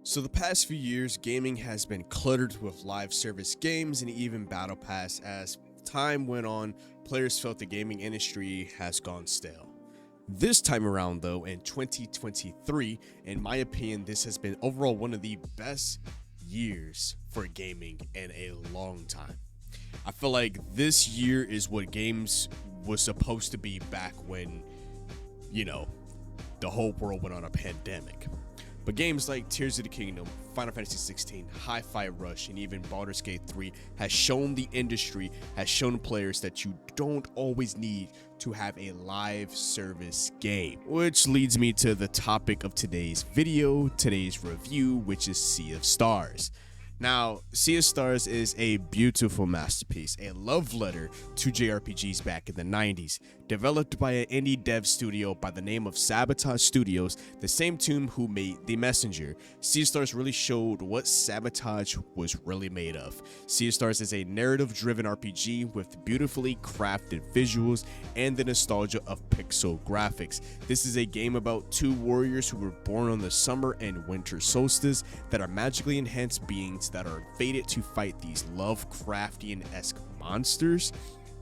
So the past few years, gaming has been cluttered with live service games and even battle pass. As time went on, players felt the gaming industry has gone stale. This time around though, in 2023, in my opinion, this has been overall one of the best years for gaming in a long time. I feel like this year is what games was supposed to be back when, you know, the whole world went on a pandemic. But games like Tears of the Kingdom, Final Fantasy 16, Hi-Fi Rush, and even Baldur's Gate 3 has shown the industry, has shown players that you don't always need to have a live service game. Which leads me to the topic of today's video, today's review, which is Sea of Stars. Now, Sea of Stars is a beautiful masterpiece, a love letter to JRPGs back in the 90s. Developed by an indie dev studio by the name of Sabotage Studios, the same team who made The Messenger, Sea of Stars really showed what Sabotage was really made of. Sea of Stars is a narrative-driven RPG with beautifully crafted visuals and the nostalgia of pixel graphics. This is a game about two warriors who were born on the Summer and Winter Solstice that are magically enhanced beings that are fated to fight these Lovecraftian-esque monsters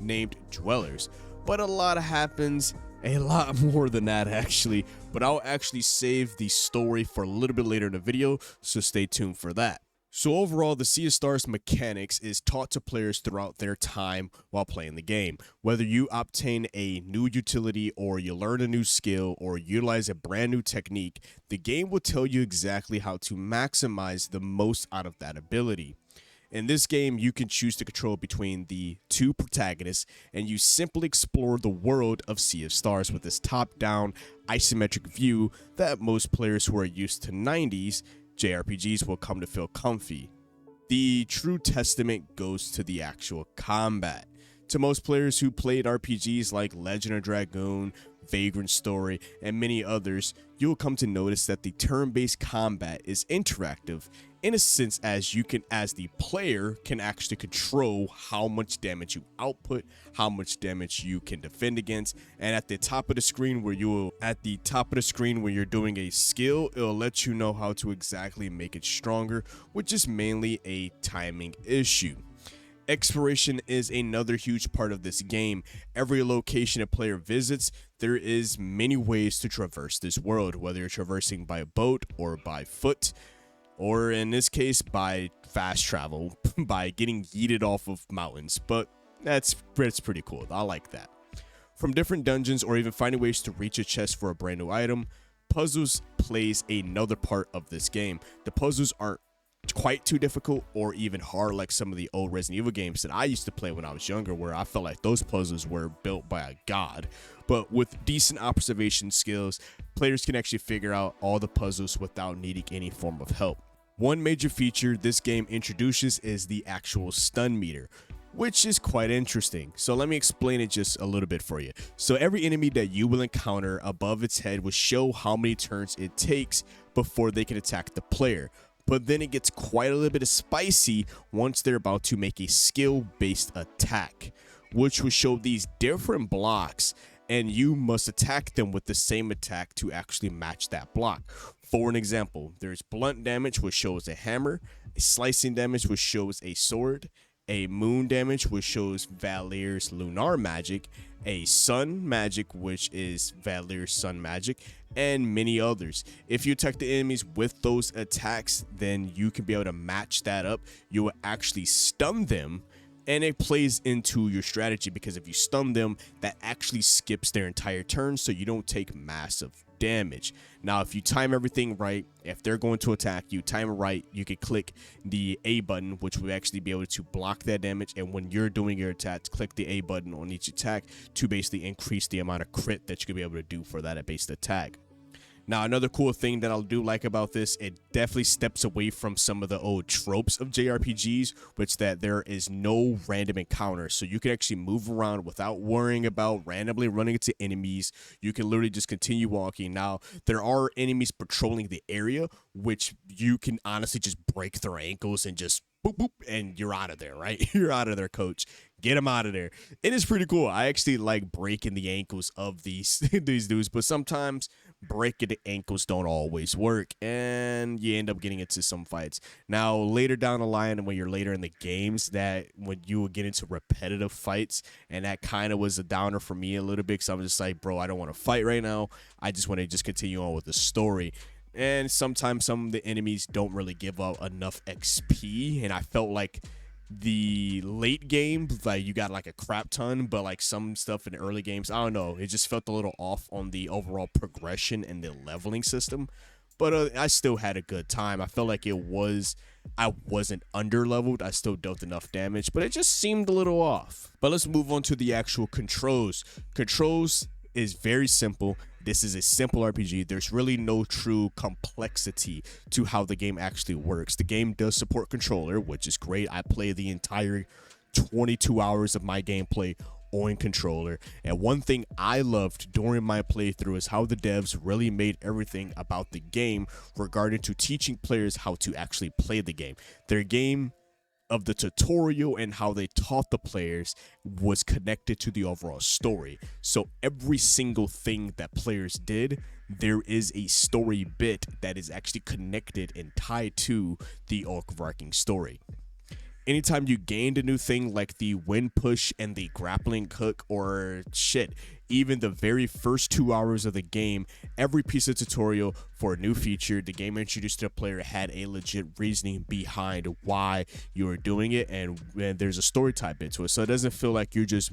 named Dwellers. But a lot happens, a lot more than that actually, but I'll actually save the story for a little bit later in the video, so stay tuned for that. So overall, the Sea of Stars mechanics is taught to players throughout their time while playing the game. Whether you obtain a new utility or you learn a new skill or utilize a brand new technique, the game will tell you exactly how to maximize the most out of that ability. In this game, you can choose to control between the two protagonists, and you simply explore the world of Sea of Stars with this top-down isometric view that most players who are used to 90s JRPGs will come to feel comfy. The true testament goes to the actual combat. To most players who played RPGs like Legend of Dragoon, Vagrant Story, and many others, you will come to notice that the turn-based combat is interactive in a sense, as the player can actually control how much damage you output, how much damage you can defend against, and at the top of the screen where you're doing a skill, it'll let you know how to exactly make it stronger, which is mainly a timing issue. Exploration is another huge part of this game. Every location a player visits, there is many ways to traverse this world, whether you're traversing by boat or by foot, or in this case by fast travel, by getting yeeted off of mountains, but that's pretty cool. I like that. From different dungeons or even finding ways to reach a chest for a brand new item, puzzles plays another part of this game. The puzzles aren't quite too difficult or even hard like some of the old Resident Evil games that I used to play when I was younger, where I felt like those puzzles were built by a god. But with decent observation skills, players can actually figure out all the puzzles without needing any form of help. One major feature this game introduces is the actual stun meter, which is quite interesting. So let me explain it just a little bit for you. So every enemy that you will encounter above its head will show how many turns it takes before they can attack the player. But then it gets quite a little bit of spicy once they're about to make a skill-based attack, which will show these different blocks, and you must attack them with the same attack to actually match that block. For an example, there's blunt damage, which shows a hammer, a slicing damage, which shows a sword, a moon damage, which shows Valyr's lunar magic, a sun magic, which is Valyr's sun magic, and many others. If you attack the enemies with those attacks, then you can be able to match that up. You will actually stun them, and it plays into your strategy, because if you stun them, that actually skips their entire turn, so you don't take massive damage. Now, if you time everything right, if they're going to attack you, time it right, you can click the A button, which will actually be able to block that damage, and when you're doing your attacks, click the A button on each attack to basically increase the amount of crit that you can be able to do for that based attack. Now, another cool thing that I do like about this, it definitely steps away from some of the old tropes of JRPGs, which that there is no random encounter. So you can actually move around without worrying about randomly running into enemies. You can literally just continue walking. Now, there are enemies patrolling the area, which you can honestly just break their ankles and just boop, boop, and you're out of there, right? You're out of there, coach. Get them out of there. It is pretty cool. I actually like breaking the ankles of these dudes, but sometimes breaking ankles don't always work, and you end up getting into some fights. Now, later down the line, when you're later in the games, that when you will get into repetitive fights, and that kind of was a downer for me a little bit, because I'm just like, bro, I don't want to fight right now. I just want to just continue on with the story. And sometimes some of the enemies don't really give up enough XP, and I felt like the late game, like, you got like a crap ton, but like some stuff in the early games, I don't know, it just felt a little off on the overall progression and the leveling system. But I still had a good time. I felt like I wasn't under leveled. I still dealt enough damage, but it just seemed a little off. But let's move on to the actual controls. Controls is very simple. This is a simple RPG. There's really no true complexity to how the game actually works. The game does support controller, which is great. I play the entire 22 hours of my gameplay on controller. And one thing I loved during my playthrough is how the devs really made everything about the game regarding to teaching players how to actually play the game. Their game of the tutorial and how they taught the players was connected to the overall story. So every single thing that players did, there is a story bit that is actually connected and tied to the overarching story. Anytime you gained a new thing like the wind push and the grappling hook, or shit, even the very first 2 hours of the game, every piece of tutorial for a new feature the game introduced to the player had a legit reasoning behind why you were doing it, and there's a story type into it. So it doesn't feel like you're just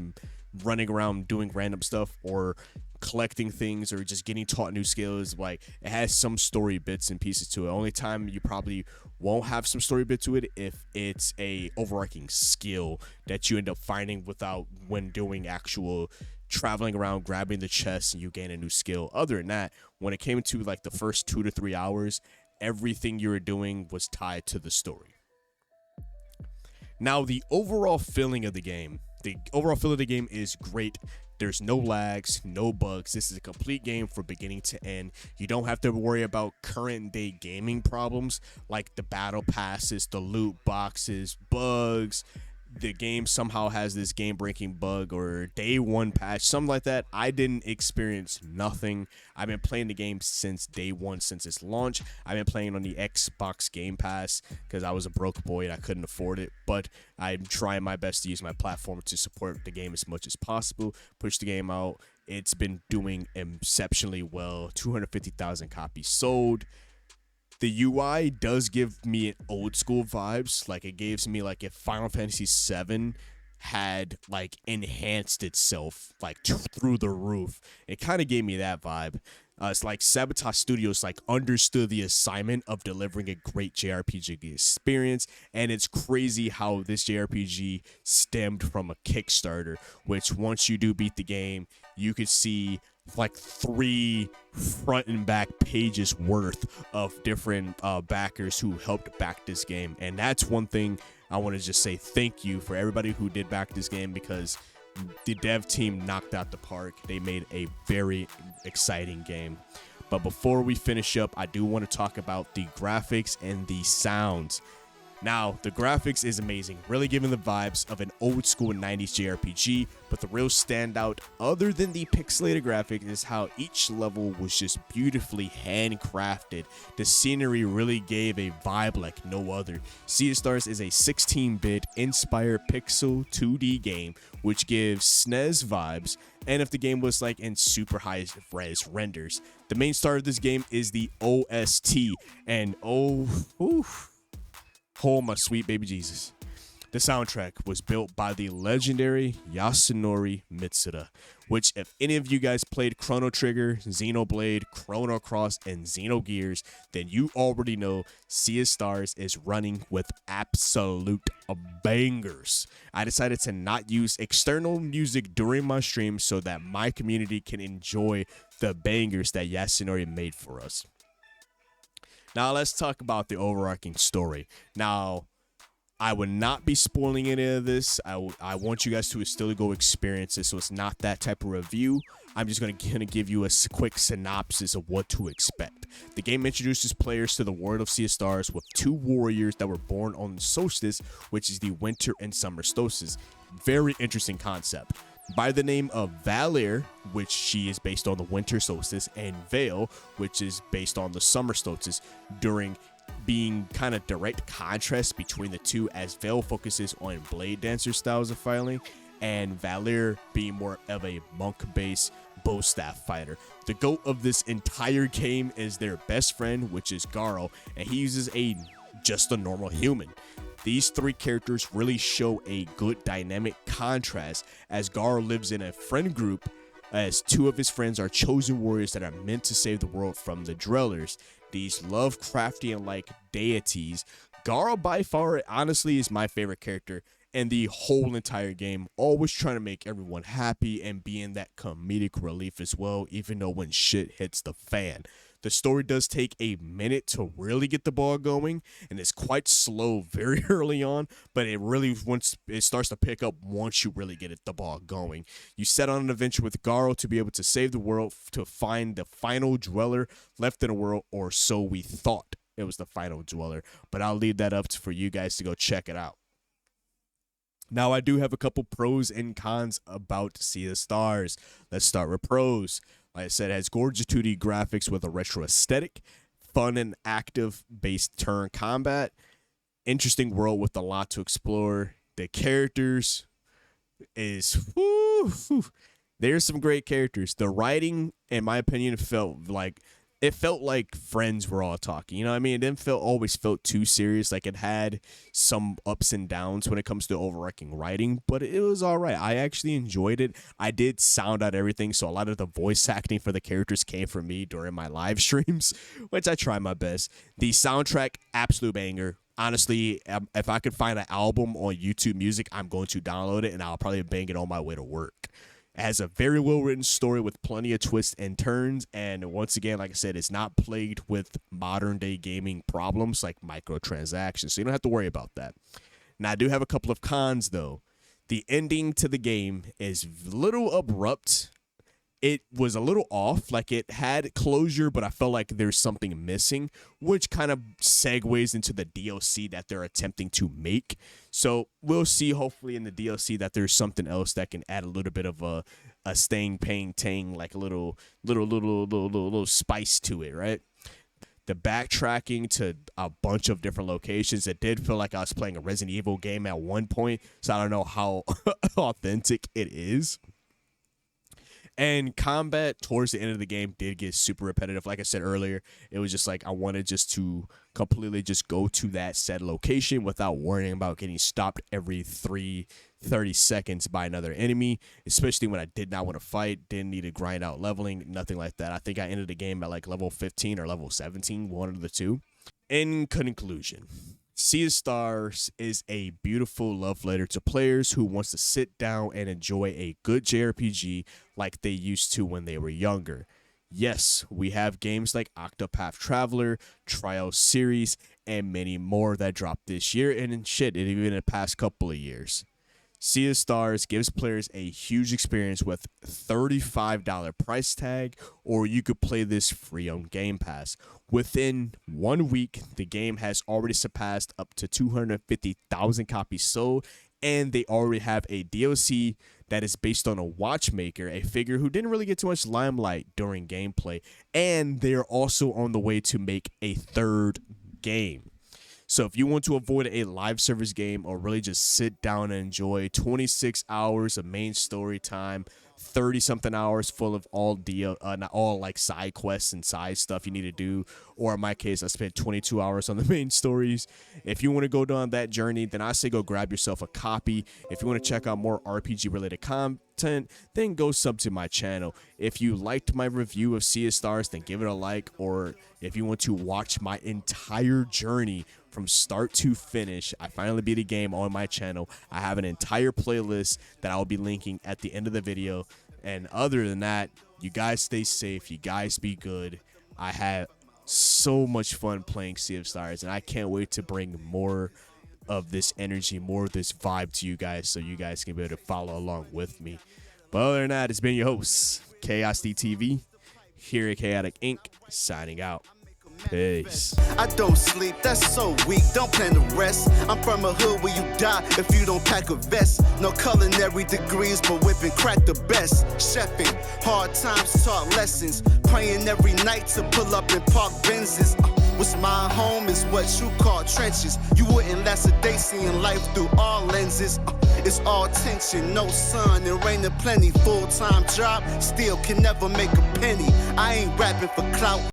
running around doing random stuff or collecting things or just getting taught new skills. Like, it has some story bits and pieces to it. Only time you probably won't have some story bit to it if it's a overarching skill that you end up finding without when doing actual traveling around grabbing the chest and you gain a new skill. Other than that, when it came to like the first 2 to 3 hours, everything you were doing was tied to the story. Now, the overall feeling of the game is great. There's no lags, no bugs. This is a complete game from beginning to end. You don't have to worry about current day gaming problems like the battle passes, the loot boxes, bugs. The game somehow has this game-breaking bug or day one patch, something like that. I didn't experience nothing. I've been playing the game since day one, since its launch. I've been playing on the Xbox Game Pass because I was a broke boy and I couldn't afford it. But I'm trying my best to use my platform to support the game as much as possible, push the game out. It's been doing exceptionally well. 250,000 copies sold. The UI does give me old school vibes. Like, it gives me like if Final Fantasy VII had like enhanced itself like through the roof. It kind of gave me that vibe. It's like Sabotage Studios like understood the assignment of delivering a great JRPG experience, and it's crazy how this JRPG stemmed from a Kickstarter, which once you do beat the game, you could see like 3 front and back pages worth of different backers who helped back this game. And that's one thing I want to just say thank you for everybody who did back this game, because the dev team knocked out the park. They made a very exciting game. But before we finish up, I do want to talk about the graphics and the sounds. Now, the graphics is amazing, really giving the vibes of an old school 90s JRPG, but the real standout, other than the pixelated graphics, is how each level was just beautifully handcrafted. The scenery really gave a vibe like no other. Sea of Stars is a 16-bit inspired pixel 2D game, which gives SNES vibes, and if the game was like in super high res renders. The main star of this game is the OST, and oh, my sweet baby Jesus. The soundtrack was built by the legendary Yasunori Mitsuda, which if any of you guys played Chrono Trigger, Xenoblade, Chrono Cross, and Xenogears, then you already know Sea of Stars is running with absolute bangers. I decided to not use external music during my stream so that my community can enjoy the bangers that Yasunori made for us. Now let's talk about the overarching story. Now, I would not be spoiling any of this. I want you guys to still go experience it, so it's not that type of review. I'm just going to give you a quick synopsis of what to expect. The game introduces players to the world of Sea of Stars with 2 warriors that were born on the solstice, which is the winter and summer solstice. Very interesting concept. by the name of Valir, which she is based on the winter solstice, and Vale, which is based on the summer solstice, during being kind of direct contrast between the two, as Vale focuses on blade dancer styles of fighting and Valir being more of a monk-based bow staff fighter. The goat of this entire game is their best friend, which is Garl, and he uses just a normal human. These three characters really show a good dynamic contrast, as Garl lives in a friend group, as two of his friends are chosen warriors that are meant to save the world from the Drellers, these Lovecraftian-like deities. Garl by far honestly is my favorite character in the whole entire game, always trying to make everyone happy and being that comedic relief as well, even though when shit hits the fan. The story does take a minute to really get the ball going, and it's quite slow very early on, but it really, once it starts to pick up once you really get the ball going. You set on an adventure with Garl to be able to save the world, to find the final dweller left in the world, or so we thought it was the final dweller, but I'll leave that up for you guys to go check it out. Now, I do have a couple pros and cons about Sea of Stars. Let's start with pros. Like I said, it has gorgeous 2D graphics with a retro aesthetic, fun and active based turn combat, interesting world with a lot to explore. The characters is, there's some great characters. The writing, in my opinion, felt like friends were all talking. You know what I mean? It didn't always felt too serious. Like, it had some ups and downs when it comes to overarching writing, but it was all right. I actually enjoyed it. I did sound out everything, so a lot of the voice acting for the characters came from me during my live streams, which I try my best. The soundtrack, absolute banger. Honestly, if I could find an album on YouTube Music, I'm going to download it, and I'll probably bang it on my way to work. It has a very well-written story with plenty of twists and turns, and once again, like I said, it's not plagued with modern-day gaming problems like microtransactions, so you don't have to worry about that. Now, I do have a couple of cons, though. The ending to the game is a little abrupt. It was a little off, like it had closure, but I felt like there's something missing, which kind of segues into the DLC that they're attempting to make. So we'll see, hopefully, in the DLC that there's something else that can add a little bit of a staying paying tang, like a little spice to it, right? The backtracking to a bunch of different locations, it did feel like I was playing a Resident Evil game at one point, so I don't know how authentic it is. And combat towards the end of the game did get super repetitive. Like I said earlier, it was just like I wanted just to completely just go to that said location without worrying about getting stopped every 30 seconds by another enemy, especially when I did not want to fight, didn't need to grind out leveling, nothing like that. I think I ended the game at like level 15 or level 17, one of the two. In conclusion, Sea of Stars is a beautiful love letter to players who wants to sit down and enjoy a good JRPG like they used to when they were younger. Yes, we have games like Octopath Traveler, Trials Series, and many more that dropped this year, and shit, even in the past couple of years. Sea of Stars gives players a huge experience with $35 price tag, or you could play this free on Game Pass. Within 1 week, the game has already surpassed up to 250,000 copies sold, and they already have a DLC that is based on a watchmaker, a figure who didn't really get too much limelight during gameplay, and they're also on the way to make a third game. So if you want to avoid a live service game or really just sit down and enjoy 26 hours of main story time, 30-something hours full of not all like side quests and side stuff you need to do, or in my case, I spent 22 hours on the main stories. If you want to go down that journey, then I say go grab yourself a copy. If you want to check out more RPG-related content, then go sub to my channel. If you liked my review of Sea of Stars, then give it a like, or if you want to watch my entire journey from start to finish, I finally beat a game on my channel. I have an entire playlist that I'll be linking at the end of the video. And other than that, you guys stay safe. You guys be good. I had so much fun playing Sea of Stars, and I can't wait to bring more of this energy, more of this vibe to you guys, so you guys can be able to follow along with me. But other than that, it's been your host, Chaos DTV, here at Chaotic Inc., signing out. Peace. I don't sleep, that's so weak, don't plan to rest. I'm from a hood where you die if you don't pack a vest. No culinary degrees, but whipping crack the best. Chefing, hard times taught lessons. Praying every night to pull up in park Benzes. What's my home is what you call trenches. You wouldn't last a day seeing life through all lenses. It's all tension, no sun, and rain and plenty. Full-time job, still can never make a penny. I ain't rapping for clout.